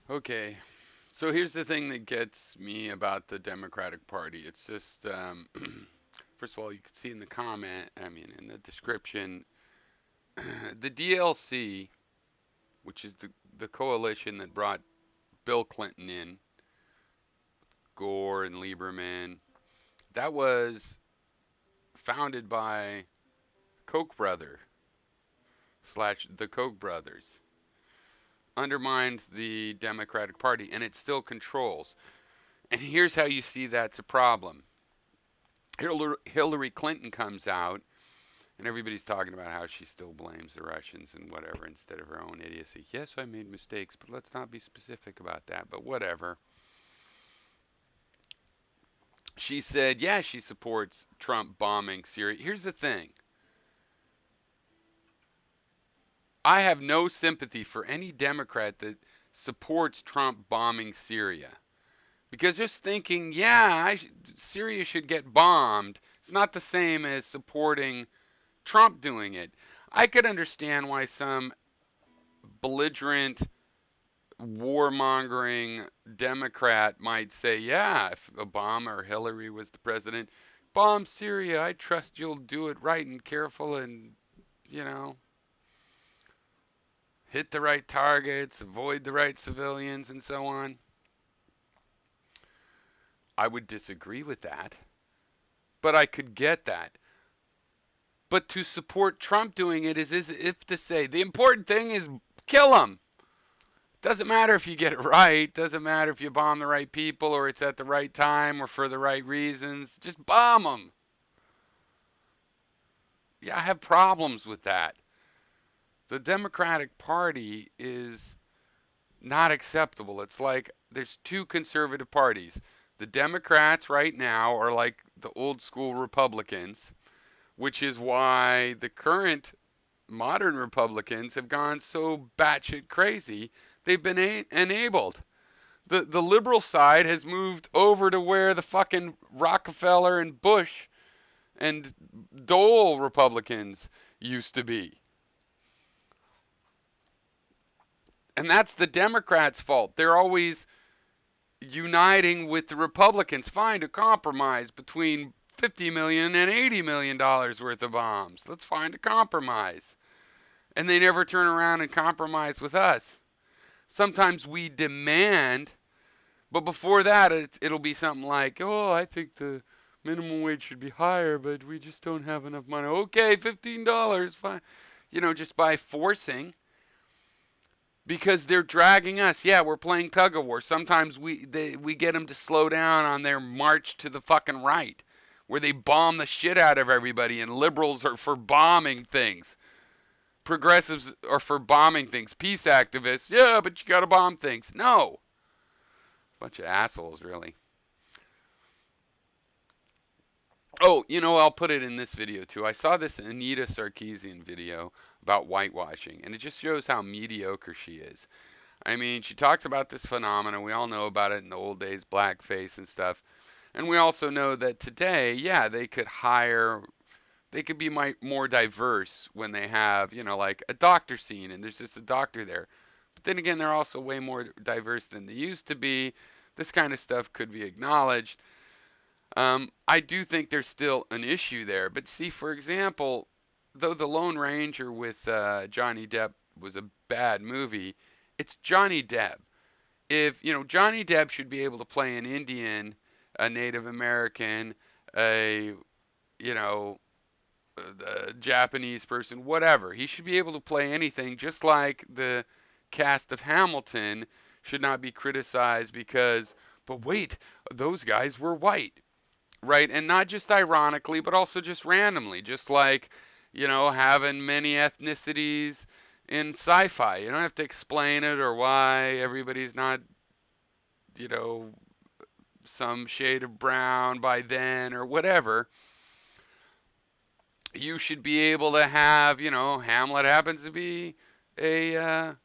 Okay, so here's the thing that gets me about the Democratic Party. It's just, first of all, you can see in the comment, I mean, in the description, the DLC, which is the coalition that brought Bill Clinton in, Gore and Lieberman, that was founded by Koch brother slash the Koch brothers, undermined the Democratic Party, and it still controls. And here's how you see that's a problem. Hillary Clinton comes out, and everybody's talking about how she still blames the Russians and whatever instead of her own idiocy. Yes, I made mistakes, but let's not be specific about that. But whatever. She said, yeah, she supports Trump bombing Syria. Here's the thing, I have no sympathy for any Democrat that supports Trump bombing Syria. Because just thinking, yeah, Syria should get bombed, it's not the same as supporting Trump doing it. I could understand why some belligerent, warmongering Democrat might say, yeah, if Obama or Hillary was the president, bomb Syria, I trust you'll do it right and careful and, you know, hit the right targets, avoid the right civilians, and so on. I would disagree with that, but I could get that. But to support Trump doing it is as if to say the important thing is kill him. Doesn't matter if you get it right. Doesn't matter if you bomb the right people or it's at the right time or for the right reasons. Just bomb them. Yeah, I have problems with that. The Democratic Party is not acceptable. It's like there's two conservative parties. The Democrats right now are like the old school Republicans, which is why the current modern Republicans have gone so batshit crazy. They've been enabled. The liberal side has moved over to where the fucking Rockefeller and Bush and Dole Republicans used to be. And that's the Democrats' fault. They're always uniting with the Republicans. Find a compromise between 50 million and 80 million dollars worth of bombs. Let's find a compromise. And they never turn around and compromise with us. Sometimes we demand, but before that, it'll be something like, oh, I think the minimum wage should be higher, but we just don't have enough money. Okay, $15, fine. You know, just by forcing, because they're dragging us. Yeah, we're playing tug of war. Sometimes we get them to slow down on their march to the fucking right, where they bomb the shit out of everybody, and liberals are for bombing things. Progressives are for bombing things. Peace activists, yeah, but you gotta bomb things. No. Bunch of assholes, really. Oh, you know, I'll put it in this video too. I saw this Anita Sarkeesian video about whitewashing, and it just shows how mediocre she is. I mean, she talks about this phenomenon. We all know about it in the old days, blackface and stuff. And we also know that today, yeah, they could be more diverse when they have, you know, like a doctor scene and there's just a doctor there. But then again, they're also way more diverse than they used to be. This kind of stuff could be acknowledged. I do think there's still an issue there. But see, for example, though The Lone Ranger with Johnny Depp was a bad movie, it's Johnny Depp. If, you know, Johnny Depp should be able to play an Indian, a Native American, a, you know, a Japanese person, whatever. He should be able to play anything, just like the cast of Hamilton should not be criticized because, but wait, those guys were white, right? And not just ironically, but also just randomly, just like, you know, having many ethnicities in sci-fi. You don't have to explain it or why everybody's not, you know, some shade of brown by then or whatever. You should be able to have, you know, Hamlet happens to be a,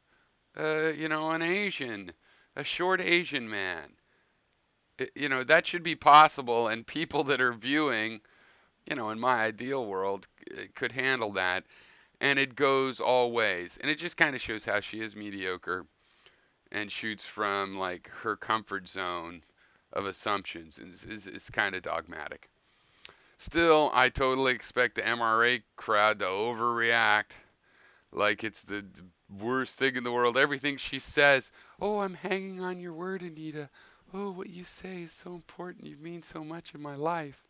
you know, an Asian, a short Asian man. You know, that should be possible, and people that are viewing, you know, in my ideal world, could handle that. And it goes all ways. And it just kind of shows how she is mediocre. and shoots from like her comfort zone of assumptions is kind of dogmatic. Still, I totally expect the MRA crowd to overreact like it's the worst thing in the world. Everything she says, oh, I'm hanging on your word, Anita. Oh, what you say is so important. You mean so much in my life.